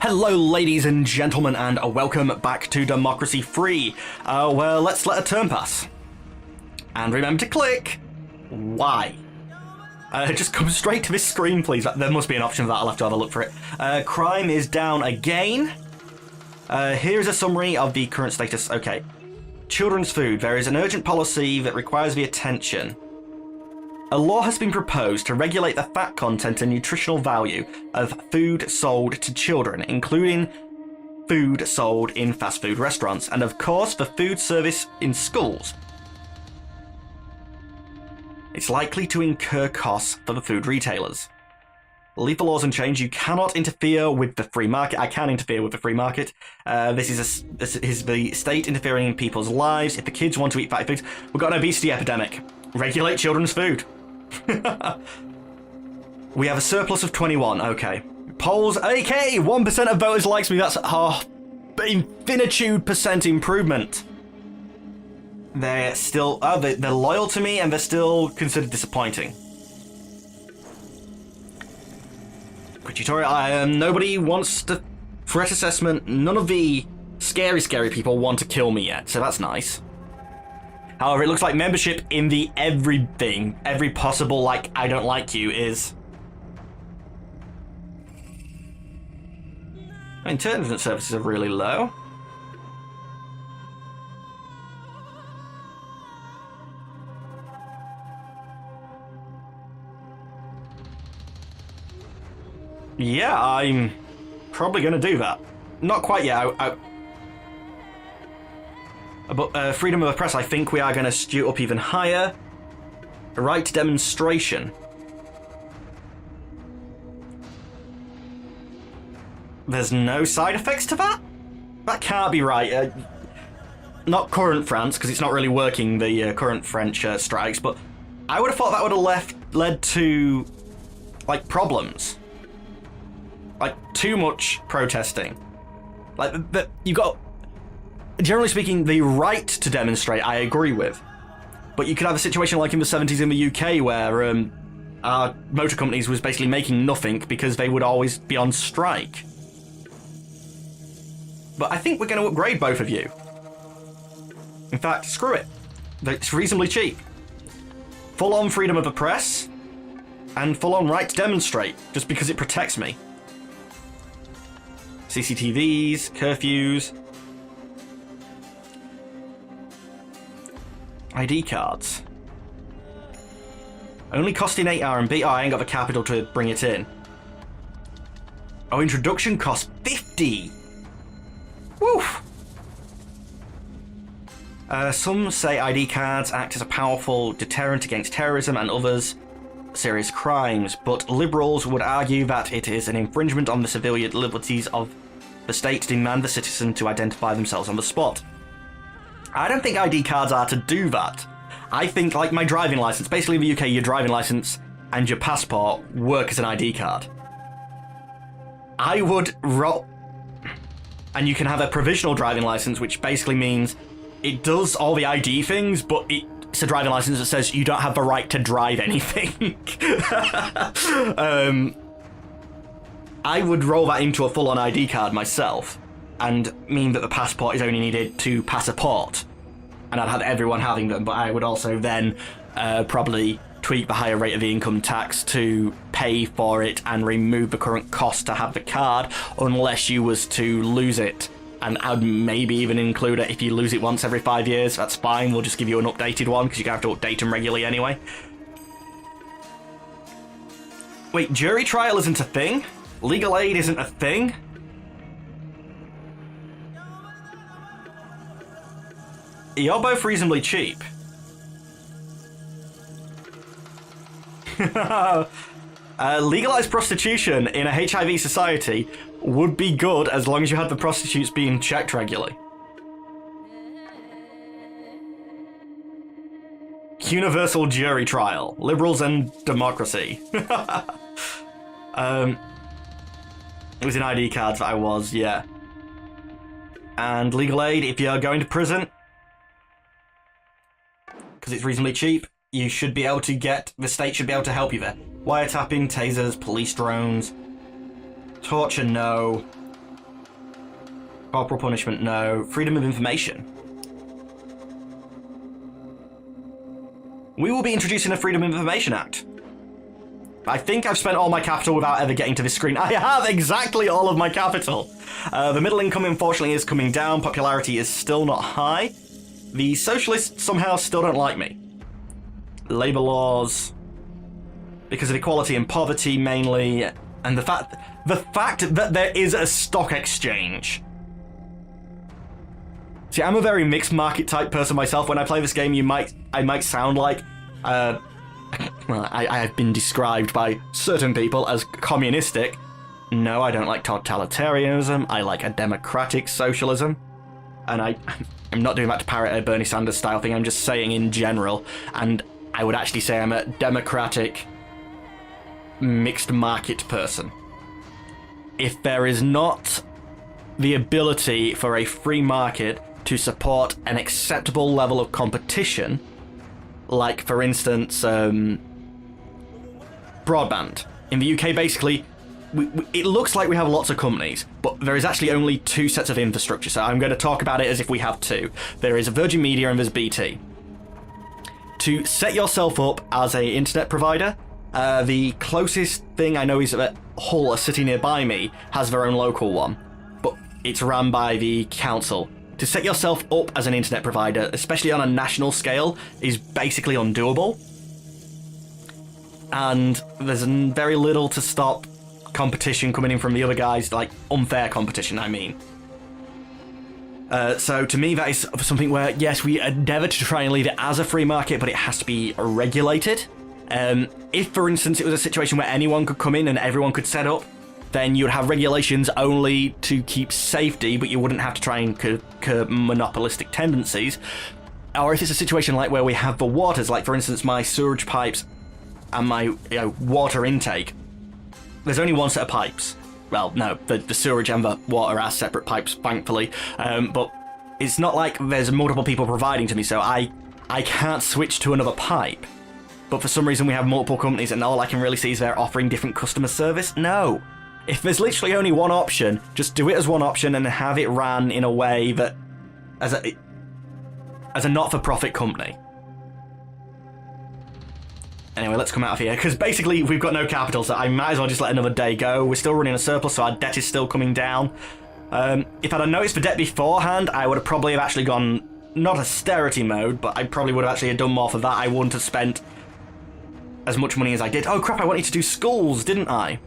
Hello, ladies and gentlemen, and welcome back to Democracy Free. Well, let's let a turn pass. And remember to click Y. Just come straight to this screen, please. There must be an option for that. I'll have to have a look for it. Crime is down again. Here's a summary of the current status. Okay. Children's food. There is an urgent policy that requires the attention. A law has been proposed to regulate the fat content and nutritional value of food sold to children, including food sold in fast food restaurants, and of course for food service in schools. It's likely to incur costs for the food retailers. Leave the laws unchanged. You cannot interfere with the free market. I can interfere with the free market. This is the state interfering in people's lives. If the kids want to eat fatty foods, we've got an obesity epidemic. Regulate children's food. We have a surplus of 21. Okay. Polls. Okay. 1% of voters likes me. That's infinitude percent improvement. They're still they're loyal to me, and they're still considered disappointing. Quick tutorial. Nobody wants to threat assessment. None of the scary people want to kill me yet, so that's nice. However, it looks like membership in the everything, every possible, like, I don't like you is... Intelligence services are really low. Yeah, I'm probably going to do that. Not quite yet. But freedom of the press, I think we are going to stew up even higher. Right to demonstration. There's no side effects to that? That can't be right. Not current France, because it's not really working, the current French strikes, but I would have thought that would have led to, like, problems. Like, too much protesting. Like, you got... Generally speaking, the right to demonstrate, I agree with. But you could have a situation like in the 70s in the UK where our motor companies was basically making nothing because they would always be on strike. But I think we're going to upgrade both of you. In fact, screw it. It's reasonably cheap. Full-on freedom of the press and full-on right to demonstrate, just because it protects me. CCTVs, curfews... ID cards. Only costing 8 RMB. Oh, I ain't got the capital to bring it in. Oh, introduction cost 50. Woof. Some say ID cards act as a powerful deterrent against terrorism and others serious crimes, but liberals would argue that it is an infringement on the civilian liberties of the state to demand the citizen to identify themselves on the spot. I don't think ID cards are to do that. I think, like my driving license, basically in the UK, your driving license and your passport work as an ID card. I would and you can have a provisional driving license, which basically means it does all the ID things, but it's a driving license that says you don't have the right to drive anything. I would roll that into a full-on ID card myself, and mean that the passport is only needed to pass a port, and I'd have everyone having them, but I would also then probably tweak the higher rate of the income tax to pay for it and remove the current cost to have the card, unless you was to lose it, and I'd maybe even include it if you lose it once every 5 years. That's fine, we'll just give you an updated one, because you're going to have to update them regularly anyway. Wait, jury trial isn't a thing? Legal aid isn't a thing? You're both reasonably cheap. Legalized prostitution in a HIV society would be good as long as you had the prostitutes being checked regularly. Universal jury trial. Liberals and democracy. It was in ID cards that I was, yeah. And legal aid, if you're going to prison, because it's reasonably cheap, you should be able to get, the state should be able to help you there. Wiretapping, tasers, police drones, torture, no. Corporal punishment, no. Freedom of information. We will be introducing a Freedom of Information Act. I think I've spent all my capital without ever getting to this screen. I have exactly all of my capital. The middle income, unfortunately, is coming down. Popularity is still not high. The socialists somehow still don't like me. Labour laws, because of equality and poverty mainly, and the fact that there is a stock exchange. See, I'm a very mixed market type person myself. When I play this game, I might sound like well, I have been described by certain people as communistic. No, I don't like totalitarianism. I like a democratic socialism. And I'm not doing that to parrot a Bernie Sanders style thing. I'm just saying in general. And I would actually say I'm a democratic mixed market person. If there is not the ability for a free market to support an acceptable level of competition, like, for instance, broadband. In the UK, basically, it looks like we have lots of companies, but there is actually only two sets of infrastructure, so I'm going to talk about it as if we have two. There is Virgin Media and there's BT. To set yourself up as an internet provider, the closest thing I know is that Hull, a city nearby me, has their own local one, but it's run by the council. To set yourself up as an internet provider, especially on a national scale, is basically undoable. And there's very little to stop competition coming in from the other guys, like unfair competition, I mean. So to me, that is something where, yes, we endeavour to try and leave it as a free market, but it has to be regulated. If, for instance, it was a situation where anyone could come in and everyone could set up, then you'd have regulations only to keep safety, but you wouldn't have to try and curb monopolistic tendencies. Or if it's a situation like where we have the waters, like for instance my sewage pipes and my water intake, there's only one set of pipes. Well, no, the sewage and the water are separate pipes, thankfully. But it's not like there's multiple people providing to me, so I can't switch to another pipe. But for some reason we have multiple companies and all I can really see is they're offering different customer service. No. If there's literally only one option, just do it as one option and have it ran in a way that as a not-for-profit company. Anyway, let's come out of here, because basically we've got no capital, so I might as well just let another day go. We're still running a surplus, so our debt is still coming down. If I'd have noticed the debt beforehand, I would have probably have actually gone, not austerity mode, but I probably would have actually done more for that. I wouldn't have spent as much money as I did. Oh crap, I wanted to do schools, didn't I?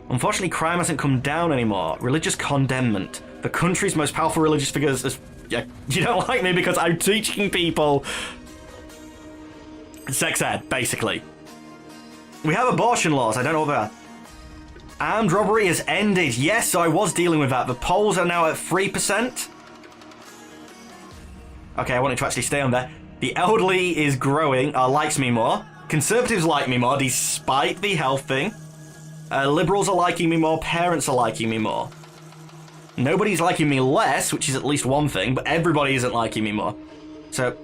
Unfortunately, crime hasn't come down anymore. Religious condemnment. The country's most powerful religious figures is... Yeah, you don't like me because I'm teaching people sex ed, basically. We have abortion laws, I don't know about that. Armed robbery has ended. Yes, so I was dealing with that. The polls are now at 3%. Okay, I wanted to actually stay on there. The elderly is growing, likes me more. Conservatives like me more, despite the health thing. Liberals are liking me more, parents are liking me more. Nobody's liking me less, which is at least one thing, but everybody isn't liking me more. So,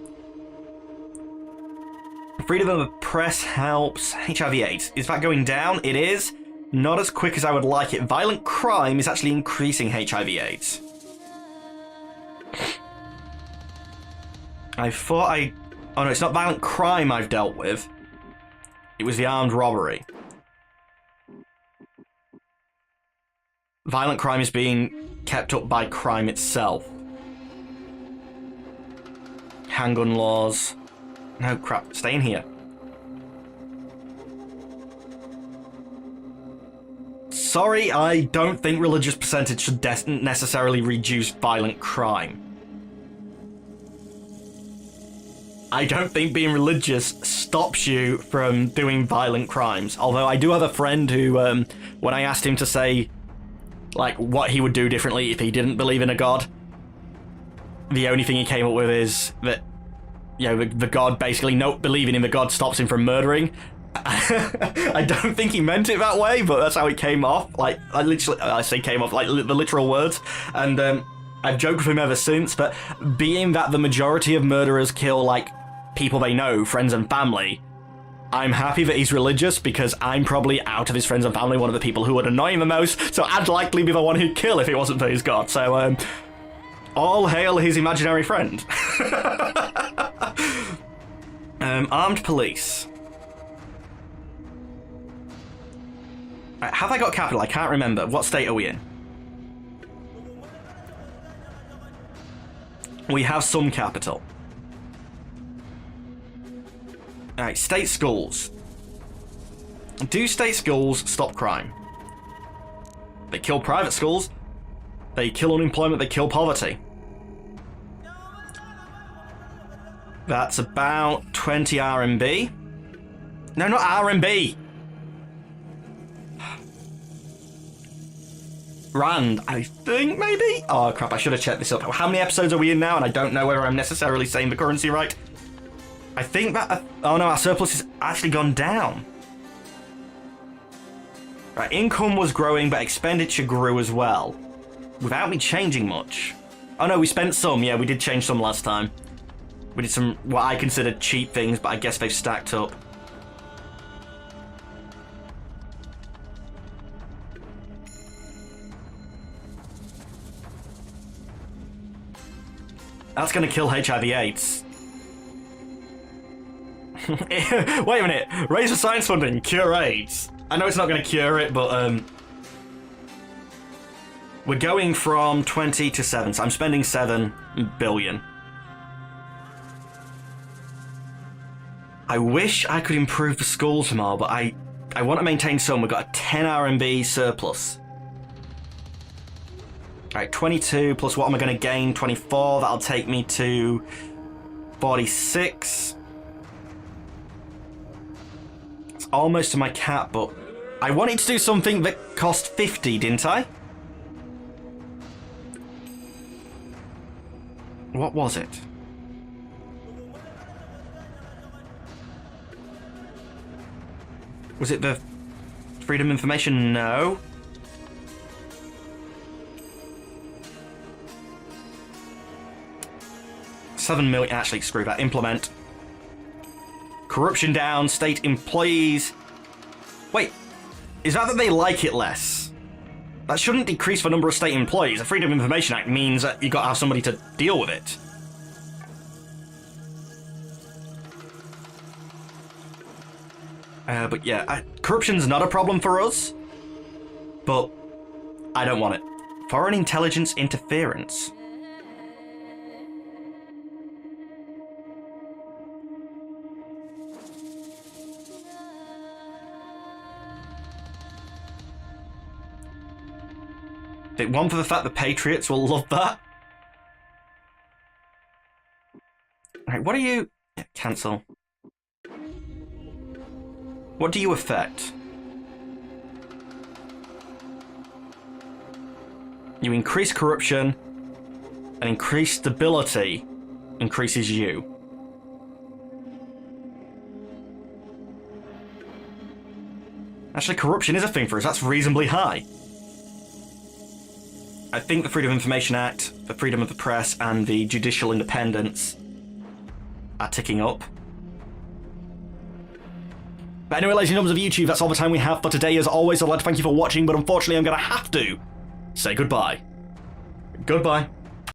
freedom of the press helps. HIV/AIDS. Is that going down? It is. Not as quick as I would like it. Violent crime is actually increasing HIV/AIDS. I thought I... Oh no, it's not violent crime I've dealt with. It was the armed robbery. Violent crime is being kept up by crime itself. Handgun laws. No, crap. Stay in here. Sorry, I don't think religious percentage should necessarily reduce violent crime. I don't think being religious stops you from doing violent crimes. Although I do have a friend who, when I asked him to say, like, what he would do differently if he didn't believe in a god, the only thing he came up with is that, you know, the god basically not believing in the god stops him from murdering. I don't think he meant it that way, but that's how it came off. Like, I say came off, like, the literal words. And I've joked with him ever since, but being that the majority of murderers kill, like, people they know, friends and family, I'm happy that he's religious because I'm probably, out of his friends and family, one of the people who would annoy him the most, so I'd likely be the one he'd kill if it wasn't for his god. So, all hail his imaginary friend. Armed police. Right, have I got capital? I can't remember. What state are we in? We have some capital. Alright, state schools. Do state schools stop crime? They kill private schools. They kill unemployment. They kill poverty. That's about 20 RMB. No, not RMB. Rand, I think, maybe? Oh, crap, I should have checked this up. How many episodes are we in now? And I don't know whether I'm necessarily saying the currency right. I think that... oh, no, our surplus has actually gone down. Right, income was growing, but expenditure grew as well. Without me changing much. Oh, no, we spent some. Yeah, we did change some last time. We did some, what I considered cheap things, but I guess they've stacked up. That's going to kill HIV/AIDS. Wait a minute. Raise the science funding. Cure AIDS. I know it's not going to cure it, but we're going from 20 to 7, so I'm spending 7 billion. I wish I could improve the schools more, but I want to maintain some. We've got a 10 RMB surplus. Alright, 22 plus what am I going to gain? 24. That'll take me to 46. It's almost to my cap, but I wanted to do something that cost 50, didn't I? What was it? Was it the freedom of information? No. $7 million. Actually, screw that. Implement. Corruption down. State employees. Wait. Is that they like it less? That shouldn't decrease the number of state employees. The Freedom of Information Act means that you've got to have somebody to deal with it. But yeah, corruption's not a problem for us, but I don't want it. Foreign intelligence interference. One for the fact the Patriots will love that. Alright, what are you... Yeah, cancel. What do you affect? You increase corruption, and increase stability increases you. Actually, corruption is a thing for us. That's reasonably high. I think the Freedom of Information Act, the freedom of the press, and the judicial independence are ticking up. But anyway, ladies and gentlemen of YouTube, that's all the time we have for today. As always, I'd like to thank you for watching, but unfortunately I'm going to have to say goodbye. Goodbye.